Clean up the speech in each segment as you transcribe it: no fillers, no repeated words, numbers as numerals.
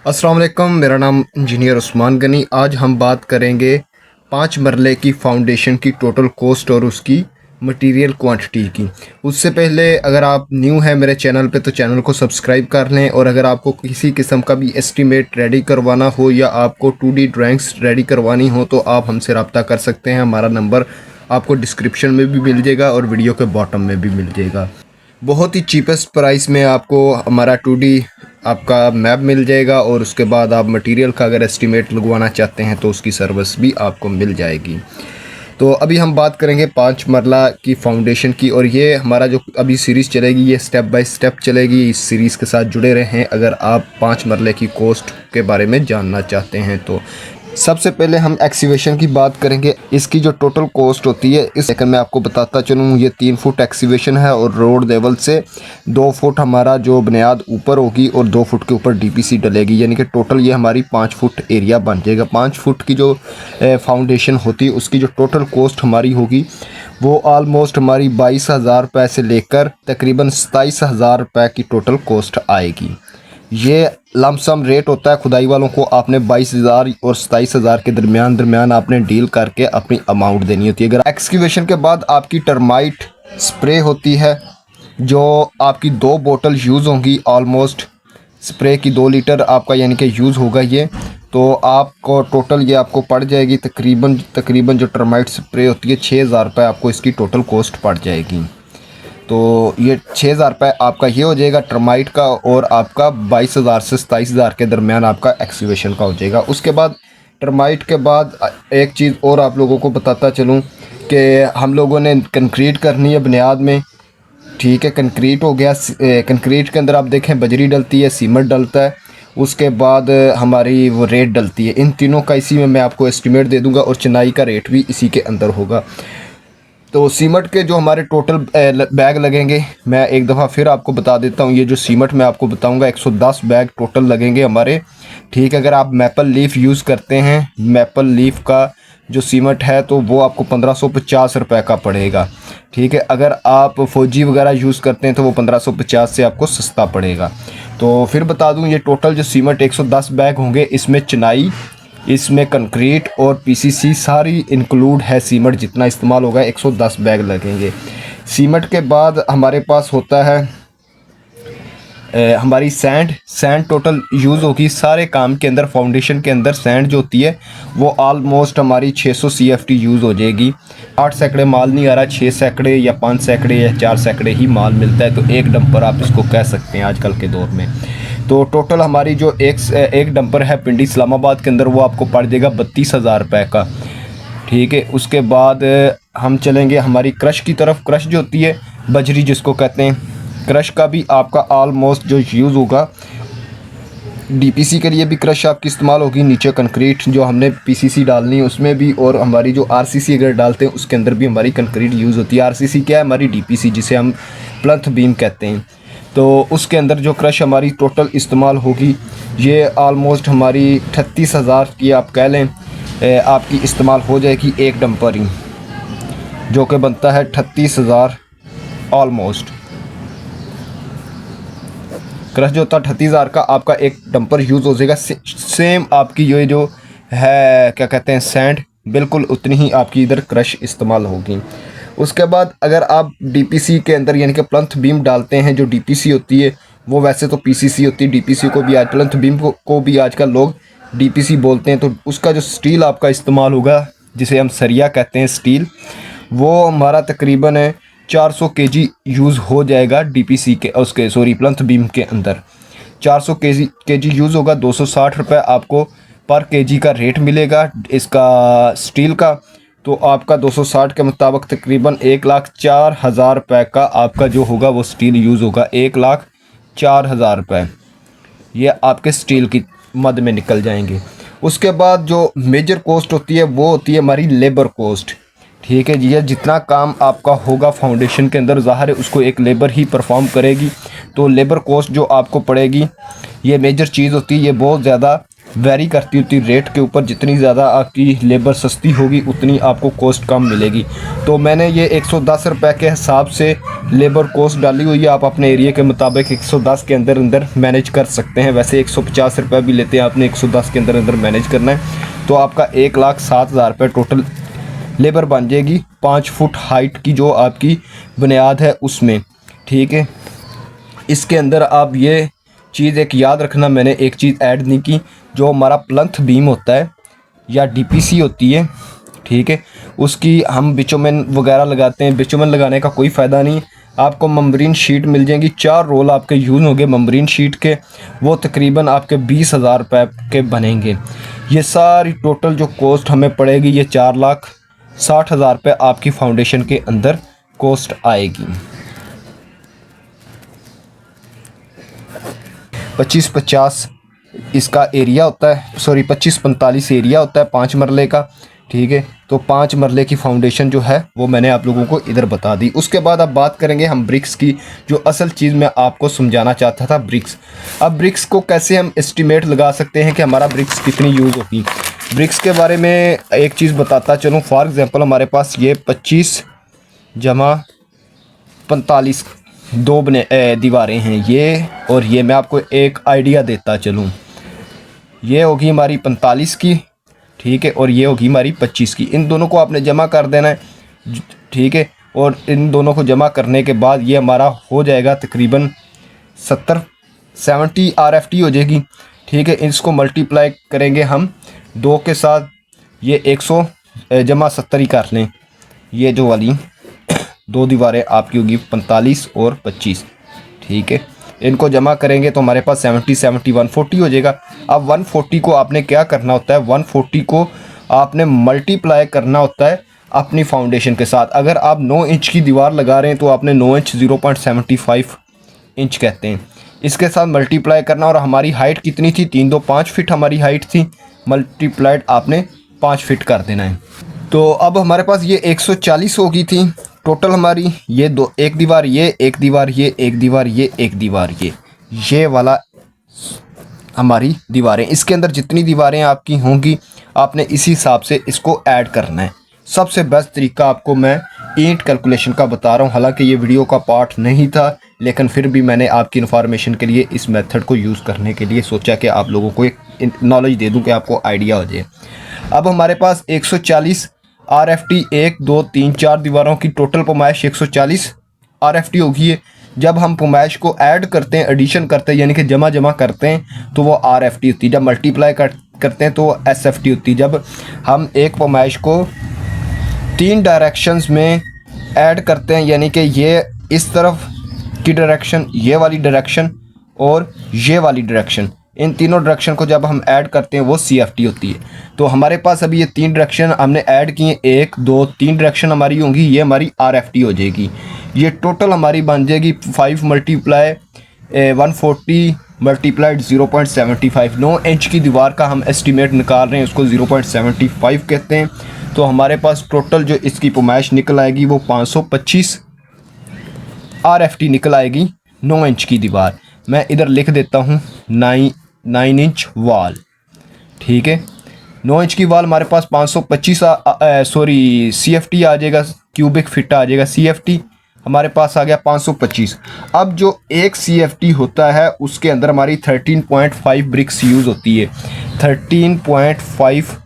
अस्सलाम वालेकुम, मेरा नाम इंजीनियर उस्मान गनी। आज हम बात करेंगे 5 मरले की फाउंडेशन की टोटल कॉस्ट और उसकी मटेरियल क्वांटिटी की। उससे पहले अगर आप न्यू हैं मेरे चैनल पे तो चैनल को सब्सक्राइब कर लें, और अगर आपको किसी किस्म का भी एस्टीमेट रेडी करवाना हो या आपको 2D ड्राइंग्स रेडी करवानी हो तो आप हमसे रब्ता कर सकते हैं। हमारा नंबर आपको डिस्क्रिप्शन में भी मिल जाएगा और वीडियो के बॉटम में भी मिल जाएगा। बहुत ही चीपेस्ट प्राइस में आपको हमारा 2D आपका मैप मिल जाएगा, और उसके बाद आप मटेरियल का अगर एस्टीमेट लगवाना चाहते हैं तो उसकी सर्विस भी आपको मिल जाएगी। तो अभी हम बात करेंगे 5 मरला की फाउंडेशन की, और ये हमारा जो अभी सीरीज़ चलेगी ये स्टेप बाय स्टेप चलेगी। इस सीरीज़ के साथ जुड़े रहें अगर आप 5 मरले की कॉस्ट के बारे में जानना चाहते हैं तो। सबसे पहले हम एक्सीवेशन की बात करेंगे। इसकी जो टोटल कॉस्ट होती है इस सेकंड में आपको बताता चलूँ। ये 3 फुट एक्सीवेशन है और रोड लेवल से 2 फुट हमारा जो बुनियाद ऊपर होगी और 2 फुट के ऊपर डीपीसी डलेगी, यानी कि टोटल ये हमारी 5 फुट एरिया बन जाएगा। 5 फुट की जो फाउंडेशन होती है उसकी जो टोटल कॉस्ट हमारी होगी वो ऑलमोस्ट हमारी 22,000 रुपये से लेकर तकरीबन 27,000 रुपये की टोटल कॉस्ट आएगी। ये लमसम रेट होता है खुदाई वालों को। आपने 22,000 और 27,000 के दरमियान आपने डील करके अपनी अमाउंट देनी होती है। अगर एक्सक्यूवेशन के बाद आपकी टर्माइट स्प्रे होती है जो आपकी 2 बोतल यूज़ होंगी। ऑलमोस्ट स्प्रे की 2 लीटर आपका यानी कि यूज़ होगा ये। तो आपको टोटल ये आपको पड़ जाएगी तकरीबन जो टर्माइट स्प्रे होती है 6,000 रुपये आपको इसकी टोटल कॉस्ट पड़ जाएगी। तो ये 6,000 रुपये आपका ये हो जाएगा टर्माइट का, और आपका 22,000 से 27,000 के दरमियान आपका एक्सक्यूवेशन का हो जाएगा। उसके बाद टर्माइट के बाद एक चीज़ और आप लोगों को बताता चलूँ कि हम लोगों ने कंक्रीट करनी है बुनियाद में। ठीक है, कंक्रीट हो गया। कंक्रीट के अंदर आप देखें बजरी डलती है, सीमेंट डलता है, उसके बाद हमारी वो रेत डलती है। इन तीनों का इसी में मैं आपको एस्टीमेट दे दूंगा, और चिनाई का रेट भी इसी के अंदर होगा। तो सीमेंट के जो हमारे टोटल बैग लगेंगे मैं एक दफ़ा फिर आपको बता देता हूँ। ये जो सीमेंट मैं आपको बताऊँगा 110 बैग टोटल लगेंगे हमारे। ठीक है, अगर आप मैपल लीफ यूज़ करते हैं, मैपल लीफ का जो सीमेंट है तो वो आपको 1550 रुपये का पड़ेगा। ठीक है, अगर आप फौजी वगैरह यूज़ करते हैं तो वो 1550 से आपको सस्ता पड़ेगा। तो फिर बता दूँ ये टोटल जो सीमेंट 110 बैग होंगे, इसमें चिनाई, इसमें कंक्रीट और पीसीसी सारी इंक्लूड है। सीमेंट जितना इस्तेमाल होगा 110 बैग लगेंगे। सीमेंट के बाद हमारे पास होता है हमारी सैंड टोटल यूज़ होगी सारे काम के अंदर। फाउंडेशन के अंदर सैंड जो होती है वो ऑलमोस्ट हमारी 600 CFT यूज़ हो जाएगी। 8 सैकड़े माल नहीं आ रहा, 6 सैकड़े या 5 सैकड़े या 4 सैकड़े ही माल मिलता है। तो एक डंपर आप इसको कह सकते हैं आजकल के दौर में। तो टोटल हमारी जो एक डंपर है पिंडी इस्लामाबाद के अंदर वो आपको पड़ जाएगा 32,000 रुपये का। ठीक है, उसके बाद हम चलेंगे हमारी क्रश की तरफ। क्रश जो होती है बजरी जिसको कहते हैं, क्रश का भी आपका ऑलमोस्ट जो यूज़ होगा डीपीसी के लिए भी क्रश आपकी इस्तेमाल होगी। नीचे कंक्रीट जो हमने पीसीसी डालनी है उसमें भी, और हमारी जो आरसीसी अगर डालते हैं उसके अंदर भी हमारी कंक्रीट यूज़ होती है। आरसीसी क्या है? हमारी डीपीसी जिसे हम प्लंथ बीम कहते हैं। तो उसके अंदर जो क्रश हमारी टोटल इस्तेमाल होगी ये ऑलमोस्ट हमारी 38,000 की आप कह लें आपकी इस्तेमाल हो जाएगी एक डंपर ही, जो कि बनता है 38,000 ऑलमोस्ट। क्रश जो होता है 38,000 का आपका एक डंपर यूज़ हो जाएगा। सेम आपकी ये जो है क्या कहते हैं सैंड, बिल्कुल उतनी ही आपकी इधर क्रश इस्तेमाल होगी। उसके बाद अगर आप डीपीसी के अंदर यानी कि प्लंथ बीम डालते हैं, जो डीपीसी होती है वो वैसे तो पीसीसी होती है, डीपीसी को भी आज प्लंथ बीम को भी आजकल लोग डीपीसी बोलते हैं। तो उसका जो स्टील आपका इस्तेमाल होगा जिसे हम सरिया कहते हैं स्टील, वो हमारा तकरीबन 400 केजी यूज़ हो जाएगा डीपीसी के उसके प्लंथ बीम के अंदर। 400 केजी यूज़ होगा। 260 रुपये आपको पर केजी का रेट मिलेगा इसका स्टील का। तो आपका 260 के मुताबिक तकरीबन 1,04,000 रुपये का आपका जो होगा वो स्टील यूज़ होगा। 1,04,000 रुपये ये आपके स्टील की मद में निकल जाएंगे। उसके बाद जो मेजर कॉस्ट होती है वो होती है हमारी लेबर कॉस्ट। ठीक है जी, ये जितना काम आपका होगा फाउंडेशन के अंदर ज़ाहिर है उसको एक लेबर ही परफॉर्म करेगी। तो लेबर कॉस्ट जो आपको पड़ेगी ये मेजर चीज़ होती है, ये बहुत ज़्यादा वेरी करती होती रेट के ऊपर। जितनी ज़्यादा आपकी लेबर सस्ती होगी उतनी आपको कॉस्ट कम मिलेगी। तो मैंने ये 110 रुपये के हिसाब से लेबर कॉस्ट डाली हुई है। आप अपने एरिया के मुताबिक 110 के अंदर अंदर मैनेज कर सकते हैं। वैसे 150 रुपये भी लेते हैं, आपने 110 के अंदर अंदर मैनेज करना है। तो आपका 1,07,000 रुपये टोटल लेबर बन जाएगी 5 फुट हाइट की जो आपकी बुनियाद है उसमें, ठीक है। इसके अंदर आप ये चीज़ एक याद रखना, मैंने एक चीज़ ऐड नहीं की, जो हमारा प्लंथ बीम होता है या डीपीसी होती है, ठीक है, उसकी हम बिचुमन वगैरह लगाते हैं। बिचुमन लगाने का कोई फ़ायदा नहीं, आपको मम्ब्रेन शीट मिल जाएंगी। 4 रोल आपके यूज़ होंगे मम्ब्रेन शीट के, वो तकरीबन आपके 20,000 रुपये के बनेंगे। ये सारी टोटल जो कॉस्ट हमें पड़ेगी ये 4,60,000 रुपये आपकी फाउंडेशन के अंदर कॉस्ट आएगी। 25-50 इसका एरिया होता है, सॉरी 25-45 एरिया होता है 5 मरले का, ठीक है। तो 5 मरले की फाउंडेशन जो है वो मैंने आप लोगों को इधर बता दी। उसके बाद अब बात करेंगे हम ब्रिक्स की, जो असल चीज़ मैं आपको समझाना चाहता था, ब्रिक्स। अब ब्रिक्स को कैसे हम एस्टिमेट लगा सकते हैं कि हमारा ब्रिक्स कितनी यूज़ होगी। ब्रिक्स के बारे में एक चीज़ बताता चलूँ। फॉर एग्ज़ाम्पल हमारे पास ये 25 जमा 45 दो दीवारें हैं ये, और ये मैं आपको एक आइडिया देता चलूँ। ये होगी हमारी 45 की, ठीक है, और ये होगी हमारी 25 की। इन दोनों को आपने जमा कर देना है, ठीक है। और इन दोनों को जमा करने के बाद ये हमारा हो जाएगा तकरीबन 70 RFT हो जाएगी, ठीक है। इसको मल्टीप्लाई करेंगे हम 2 के साथ, ये 100 जमा 70 ही कर लें। ये जो वाली 2 दीवारें आपकी होगी 45 और 25, ठीक है। इनको जमा करेंगे तो हमारे पास 70 140 हो जाएगा। अब 140 को आपने क्या करना होता है, 140 को आपने मल्टीप्लाई करना होता है अपनी फाउंडेशन के साथ। अगर आप 9 इंच की दीवार लगा रहे हैं तो आपने 9 इंच 0.75 इंच कहते हैं, इसके साथ मल्टीप्लाई करना। और हमारी हाइट कितनी थी, 3 2 5 फीट हमारी हाइट थी, मल्टीप्लाइड आपने 5 फीट कर देना है। तो अब हमारे पास ये 140 हो गई थी टोटल हमारी। ये दो, एक दीवार ये, एक दीवार ये, एक दीवार ये, एक दीवार ये वाला हमारी दीवारें। इसके अंदर जितनी दीवारें आपकी होंगी आपने इसी हिसाब से इसको ऐड करना है। सबसे बेस्ट तरीका आपको मैं ईंट कैलकुलेशन का बता रहा हूँ। हालांकि ये वीडियो का पार्ट नहीं था, लेकिन फिर भी मैंने आपकी इन्फॉर्मेशन के लिए इस मेथड को यूज़ करने के लिए सोचा कि आप लोगों को एक नॉलेज दे दूँ कि आपको आइडिया हो जाए। अब हमारे पास 140 RFT 1 2 3 4 दीवारों की टोटल पैमाइश 140 RFT होगी है। जब हम पैमाइश को ऐड करते हैं, एडिशन करते हैं, यानी कि जमा करते हैं, तो वो RFT होती है। जब मल्टीप्लाई करते हैं तो वो SFT होती है। जब हम एक पैमाइश को 3 डायरेक्शंस में ऐड करते हैं, यानी कि ये इस तरफ की डायरेक्शन, ये वाली डायरेक्शन और ये वाली डायरेक्शन, इन तीनों डायरेक्शन को जब हम ऐड करते हैं वो CFT होती है। तो हमारे पास अभी ये 3 डायरेक्शन हमने ऐड किए, 1 2 3 डायरेक्शन हमारी होंगी, ये हमारी RFT हो जाएगी। ये टोटल हमारी बन जाएगी 5 मल्टीप्लाई 140 मल्टीप्लाइड 0.75। 9 इंच की दीवार का हम एस्टिमेट निकाल रहे हैं, उसको 0.75 कहते हैं। तो हमारे पास टोटल जो इसकी पैमाइश निकल आएगी वो 525 RFT निकल आएगी 9 इंच की दीवार। मैं इधर लिख देता हूँ 9 इंच वाल, ठीक है। 9 इंच की वाल हमारे पास 525 CFT आ जाएगा, क्यूबिक फिट आ जाएगा। CFT हमारे पास आ गया 525। अब जो एक CFT होता है उसके अंदर हमारी 13.5 ब्रिक्स यूज़ होती है। 13.5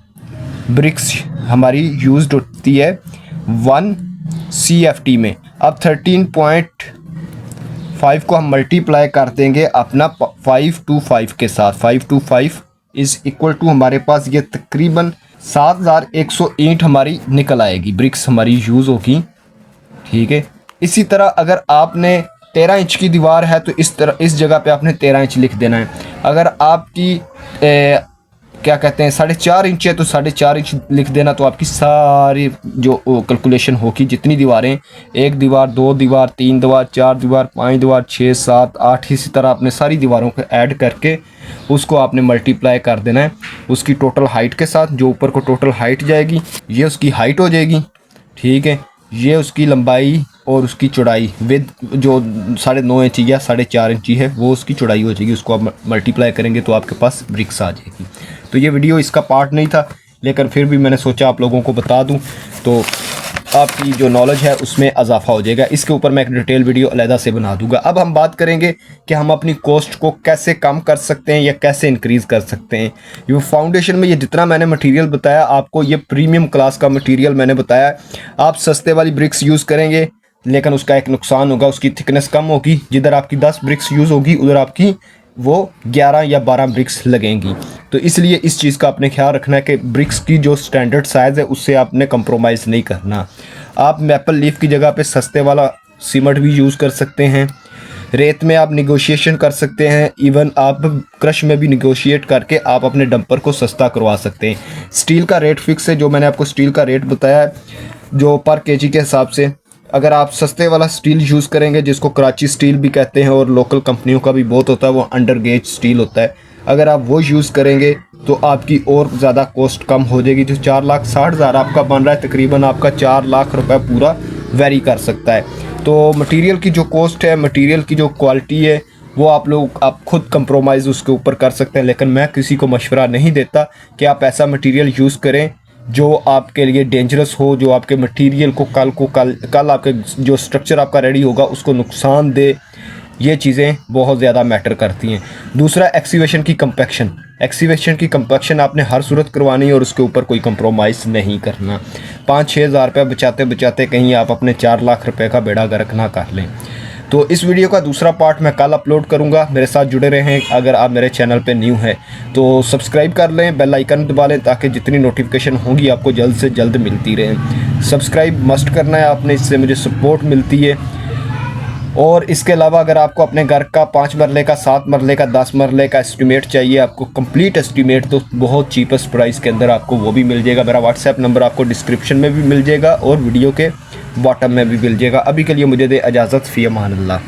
ब्रिक्स हमारी यूज़ होती है 1 CFT में। अब 13.5 को हम मल्टीप्लाई कर देंगे अपना 525 के साथ। 525 इज़ इक्वल टू हमारे पास ये तकरीबन 7100 ईंट हमारी निकल आएगी, ब्रिक्स हमारी यूज़ होगी, ठीक है। इसी तरह अगर आपने 13 इंच की दीवार है तो इस जगह पे आपने 13 इंच लिख देना है। अगर आपकी क्या कहते हैं 4.5 इंच है तो 4.5 इंच लिख देना। तो आपकी सारी जो कैलकुलेशन होगी, जितनी दीवारें, 1 दीवार 2 दीवार 3 दीवार 4 दीवार 5 दीवार 6 7 8, इसी तरह आपने सारी दीवारों को ऐड करके उसको आपने मल्टीप्लाई कर देना है उसकी टोटल हाइट के साथ। जो ऊपर को टोटल हाइट जाएगी ये उसकी हाइट हो जाएगी, ठीक है। ये उसकी लंबाई और उसकी चौड़ाई विद जो 9.5 इंची या 4.5 इंची है वो उसकी चौड़ाई हो जाएगी। उसको आप मल्टीप्लाई करेंगे तो आपके पास ब्रिक्स आ जाएगी। तो ये वीडियो इसका पार्ट नहीं था, लेकिन फिर भी मैंने सोचा आप लोगों को बता दूँ, तो आपकी जो नॉलेज है उसमें इजाफा हो जाएगा। इसके ऊपर मैं एक डिटेल वीडियो अलहदा से बना दूंगा। अब हम बात करेंगे कि हम अपनी कॉस्ट को कैसे कम कर सकते हैं या कैसे इंक्रीज़ कर सकते हैं। ये फाउंडेशन में ये जितना मैंने मटेरियल बताया आपको, ये प्रीमियम क्लास का मटेरियल मैंने बताया। आप सस्ते वाली ब्रिक्स यूज़ करेंगे लेकिन उसका एक नुकसान होगा, उसकी थिकनेस कम होगी। जिधर आपकी 10 ब्रिक्स यूज़ होगी उधर आपकी वो 11 या 12 ब्रिक्स लगेंगी। तो इसलिए इस चीज़ का आपने ख्याल रखना है कि ब्रिक्स की जो स्टैंडर्ड साइज़ है उससे आपने कंप्रोमाइज़ नहीं करना। आप मैपल लीफ की जगह पे सस्ते वाला सीमेंट भी यूज़ कर सकते हैं। रेत में आप निगोशिएशन कर सकते हैं, इवन आप क्रश में भी निगोशिएट करके आप अपने डंपर को सस्ता करवा सकते हैं। स्टील का रेट फिक्स है, जो मैंने आपको स्टील का रेट बताया है जो पर केजी के हिसाब से। अगर आप सस्ते वाला स्टील यूज़ करेंगे जिसको कराची स्टील भी कहते हैं और लोकल कंपनियों का भी बहुत होता है, वो अंडर गेज स्टील होता है, अगर आप वो यूज़ करेंगे तो आपकी और ज़्यादा कॉस्ट कम हो जाएगी। जो 4,60,000 आपका बन रहा है, तकरीबन आपका 4 लाख रुपए पूरा वेरी कर सकता है। तो मटेरियल की जो कॉस्ट है, मटेरियल की जो क्वालिटी है, वो आप खुद कंप्रोमाइज़ उसके ऊपर कर सकते हैं। लेकिन मैं किसी को मशवरा नहीं देता कि आप ऐसा मटेरियल यूज़ करें जो आपके लिए डेंजरस हो, जो आपके मटेरियल को कल आपके जो स्ट्रक्चर आपका रेडी होगा उसको नुकसान दे। ये चीज़ें बहुत ज़्यादा मैटर करती हैं। दूसरा, एक्सीवेशन की कंपैक्शन आपने हर सूरत करवानी है और उसके ऊपर कोई कंप्रोमाइज़ नहीं करना। 5-6 हज़ार रुपये बचाते बचाते कहीं आप अपने 4 लाख रुपए का बेड़ा गर्क ना कर लें। तो इस वीडियो का दूसरा पार्ट मैं कल अपलोड करूंगा। मेरे साथ जुड़े रहें। अगर आप मेरे चैनल पे न्यू हैं तो सब्सक्राइब कर लें, बेल आइकन दबा लें ताकि जितनी नोटिफिकेशन होगी आपको जल्द से जल्द मिलती रहें। सब्सक्राइब मस्ट करना है आपने, इससे मुझे सपोर्ट मिलती है। और इसके अलावा अगर आपको अपने घर का 5 मरले का, 7 मरले का, 10 मरले का एस्टीमेट चाहिए, आपको कंप्लीट एस्टीमेट, तो बहुत चीपेस्ट प्राइस के अंदर आपको वो भी मिल जाएगा। मेरा व्हाट्सएप नंबर आपको डिस्क्रिप्शन में भी मिल जाएगा और वीडियो के बॉटम में भी मिल जाएगा। अभी के लिए मुझे दे इजाज़त, फ़ी अमान अल्लाह।